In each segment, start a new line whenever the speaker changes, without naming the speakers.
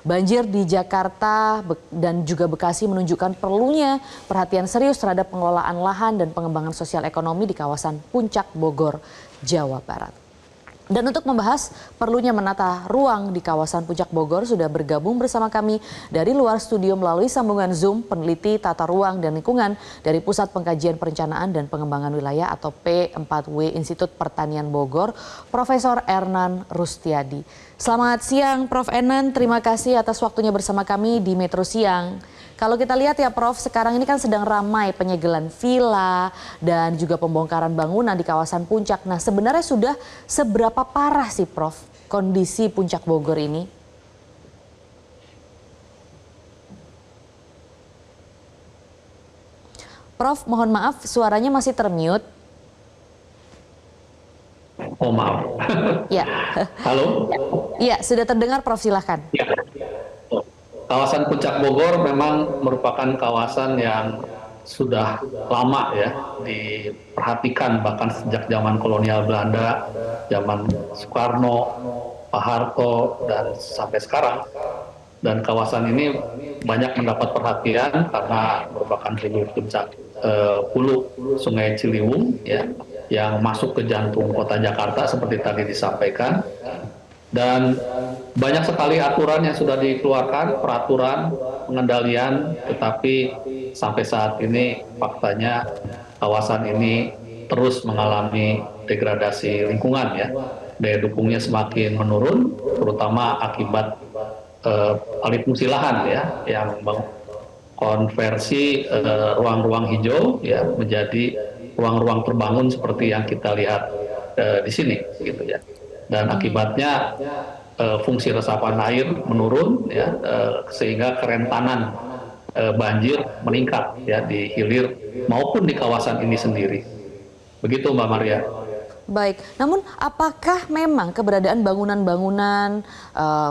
Banjir di Jakarta dan juga Bekasi menunjukkan perlunya perhatian serius terhadap pengelolaan lahan dan pengembangan sosial ekonomi di kawasan Puncak Bogor, Jawa Barat. Dan untuk membahas perlunya menata ruang di kawasan Puncak Bogor sudah bergabung bersama kami dari luar studio melalui sambungan Zoom peneliti tata ruang dan lingkungan dari Pusat Pengkajian Perencanaan dan Pengembangan Wilayah atau P4W Institut Pertanian Bogor, Profesor Ernan Rustiadi. Selamat siang Prof. Ernan, terima kasih atas waktunya bersama kami di Metro Siang. Kalau kita lihat ya Prof, sekarang ini kan sedang ramai penyegelan villa dan juga pembongkaran bangunan di kawasan Puncak. Nah sebenarnya sudah seberapa parah sih Prof kondisi Puncak Bogor ini? Prof, mohon maaf suaranya masih termute.
Oh maaf.
Ya.
Halo?
Ya, sudah terdengar Prof, silahkan.
Ya. Kawasan Puncak Bogor memang merupakan kawasan yang sudah lama ya diperhatikan bahkan sejak zaman kolonial Belanda, zaman Soekarno, Pak Harto dan sampai sekarang. Dan kawasan ini banyak mendapat perhatian karena merupakan hulu puncak hulu Sungai Ciliwung ya yang masuk ke jantung kota Jakarta seperti tadi disampaikan. Dan banyak sekali aturan yang sudah dikeluarkan, peraturan, pengendalian, tetapi sampai saat ini faktanya kawasan ini terus mengalami degradasi lingkungan ya. Daya dukungnya semakin menurun, terutama akibat alih fungsi lahan ya, yang mengkonversi ruang-ruang hijau ya menjadi ruang-ruang terbangun seperti yang kita lihat di sini gitu ya. Dan akibatnya fungsi resapan air menurun ya sehingga kerentanan banjir meningkat ya di hilir maupun di kawasan ini sendiri. Begitu Mbak Maria.
Baik, namun apakah memang keberadaan bangunan-bangunan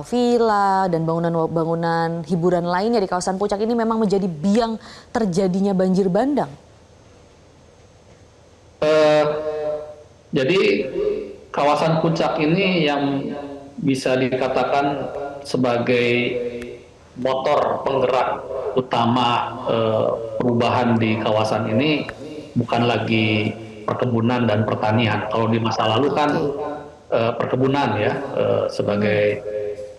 villa dan bangunan-bangunan hiburan lainnya di kawasan Puncak ini memang menjadi biang terjadinya banjir bandang?
Jadi kawasan Puncak ini yang bisa dikatakan sebagai motor penggerak utama perubahan di kawasan ini bukan lagi perkebunan dan pertanian. Kalau di masa lalu kan perkebunan ya sebagai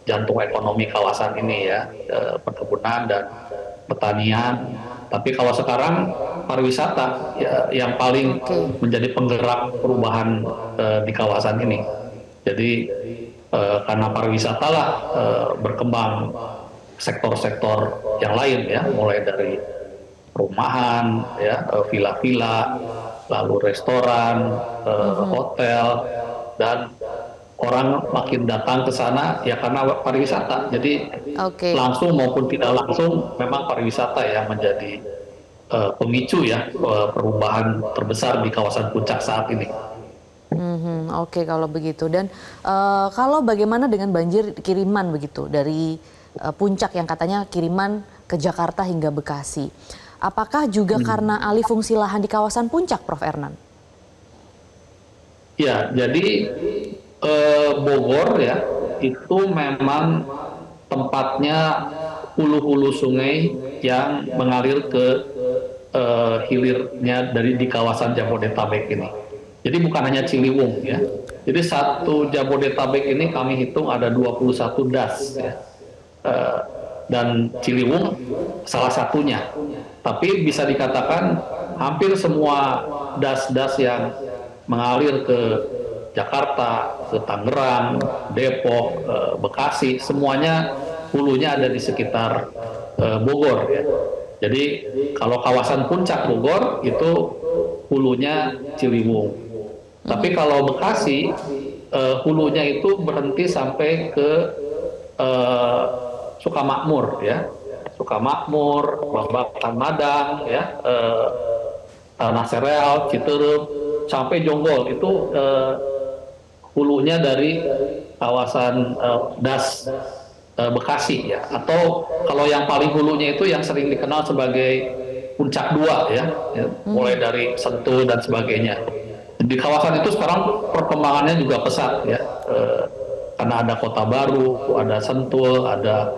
jantung ekonomi kawasan ini ya, perkebunan dan pertanian. Tapi kalau sekarang pariwisata ya, yang paling menjadi penggerak perubahan di kawasan ini. Jadi karena pariwisata lah berkembang sektor-sektor yang lain ya, mulai dari perumahan ya, villa-villa, lalu restoran, hotel, dan orang makin datang ke sana ya karena pariwisata. Jadi langsung maupun tidak langsung memang pariwisata yang menjadi pemicu ya perubahan terbesar di kawasan Puncak saat ini.
Oke, kalau begitu. Dan kalau bagaimana dengan banjir kiriman begitu dari Puncak yang katanya kiriman ke Jakarta hingga Bekasi. Apakah juga karena alih fungsi lahan di kawasan Puncak, Prof. Ernan?
Ya, jadi Bogor ya itu memang tempatnya hulu-hulu sungai yang mengalir ke hilirnya dari di kawasan Jabodetabek ini. Jadi bukan hanya Ciliwung ya. Jadi satu Jabodetabek ini kami hitung ada 21 das ya. Dan Ciliwung salah satunya. Tapi bisa dikatakan hampir semua das-das yang mengalir ke Jakarta, ke Tangerang, Depok, Bekasi, semuanya hulunya ada di sekitar Bogor ya. Jadi kalau kawasan Puncak Bogor itu hulunya Ciliwung. Tapi kalau Bekasi hulunya itu berhenti sampai ke Sukamakmur ya. Sukamakmur, Babakan Madang ya, Tanah Sereal, Citerup, sampai Jonggol itu hulunya dari kawasan das Bekasi ya. Atau kalau yang paling hulunya itu yang sering dikenal sebagai Puncak 2 ya, mulai dari Sentul dan sebagainya. Di kawasan itu sekarang perkembangannya juga pesat ya, karena ada Kota Baru, ada Sentul, ada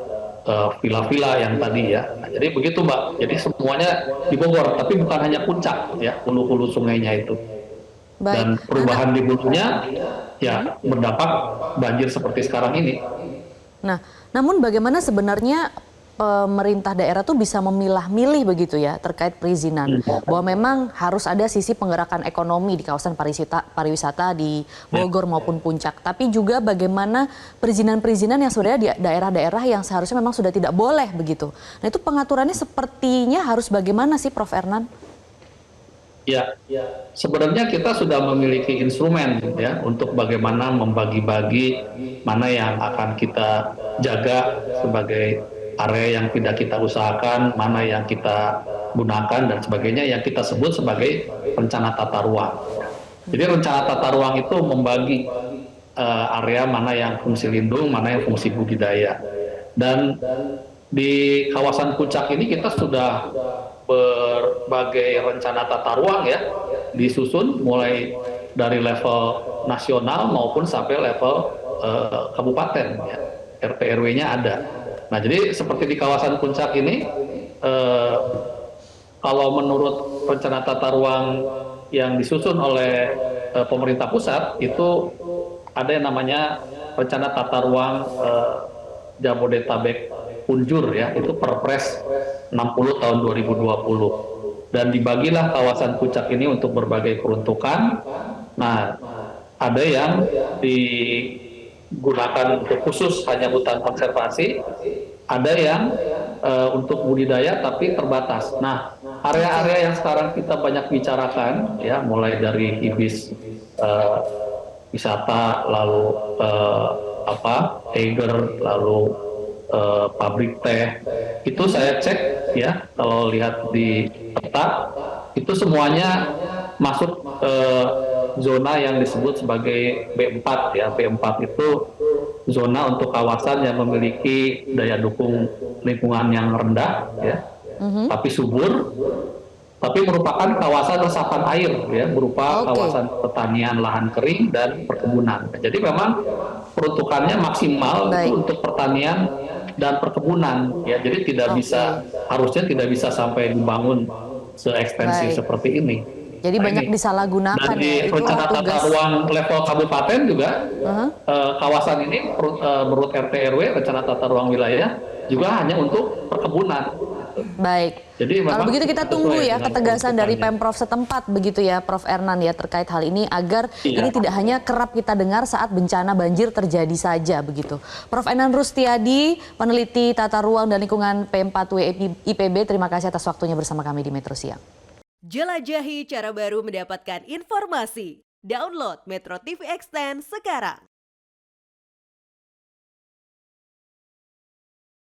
villa-villa yang tadi ya. Nah, jadi begitu Mbak. Jadi semuanya di Bogor, tapi bukan hanya puncak ya, hulu-hulu sungainya itu.
Baik.
Dan perubahan di hulunya ya berdampak banjir seperti sekarang ini.
Nah, namun bagaimana sebenarnya pemerintah daerah tuh bisa memilah-milih begitu ya terkait perizinan, bahwa memang harus ada sisi penggerakan ekonomi di kawasan pariwisata di Bogor maupun Puncak, tapi juga bagaimana perizinan-perizinan yang sebenarnya di daerah-daerah yang seharusnya memang sudah tidak boleh begitu. Nah, itu pengaturannya sepertinya harus bagaimana sih, Prof. Ernan?
Ya, sebenarnya kita sudah memiliki instrumen ya untuk bagaimana membagi-bagi mana yang akan kita jaga sebagai area yang tidak kita usahakan, mana yang kita gunakan dan sebagainya, yang kita sebut sebagai rencana tata ruang. Jadi rencana tata ruang itu membagi area mana yang fungsi lindung, mana yang fungsi budidaya. Dan di kawasan Puncak ini kita sudah berbagai rencana tata ruang ya disusun mulai dari level nasional maupun sampai level kabupaten ya. RT RW-nya ada. Nah, jadi seperti di kawasan Puncak ini kalau menurut rencana tata ruang yang disusun oleh pemerintah pusat itu ada yang namanya rencana tata ruang Jabodetabek Unjur ya, itu Perpres 60 tahun 2020. Dan dibagilah kawasan Puncak ini untuk berbagai peruntukan. Nah, ada yang digunakan untuk khusus hanya hutan konservasi, ada yang untuk budidaya tapi terbatas. Nah, area-area yang sekarang kita banyak bicarakan ya, mulai dari hibis wisata, lalu Eiger, lalu pabrik teh, itu saya cek ya, kalau lihat di peta itu semuanya masuk zona yang disebut sebagai B4 ya. B4 itu zona untuk kawasan yang memiliki daya dukung lingkungan yang rendah ya, tapi subur, tapi merupakan kawasan resapan air ya, berupa kawasan pertanian lahan kering dan perkebunan. Jadi memang peruntukannya maksimal itu untuk pertanian dan perkebunan ya, jadi tidak bisa, harusnya tidak bisa sampai dibangun seekstensif seperti ini.
Jadi banyak disalahgunakan.
Dan di rencana tata ruang level kabupaten juga kawasan ini menurut RT RW rencana tata ruang wilayah juga hanya untuk perkebunan.
Baik.
Jadi
kalau begitu kita tunggu ya ketegasan dari Pemprov setempat begitu ya, Prof. Ernan ya, terkait hal ini agar ini tidak hanya kerap kita dengar saat bencana banjir terjadi saja begitu. Prof. Ernan Rustiadi, peneliti tata ruang dan lingkungan P4W IPB, terima kasih atas waktunya bersama kami di Metro Siang.
Jelajahi cara baru mendapatkan informasi. Download Metro TV Extend sekarang.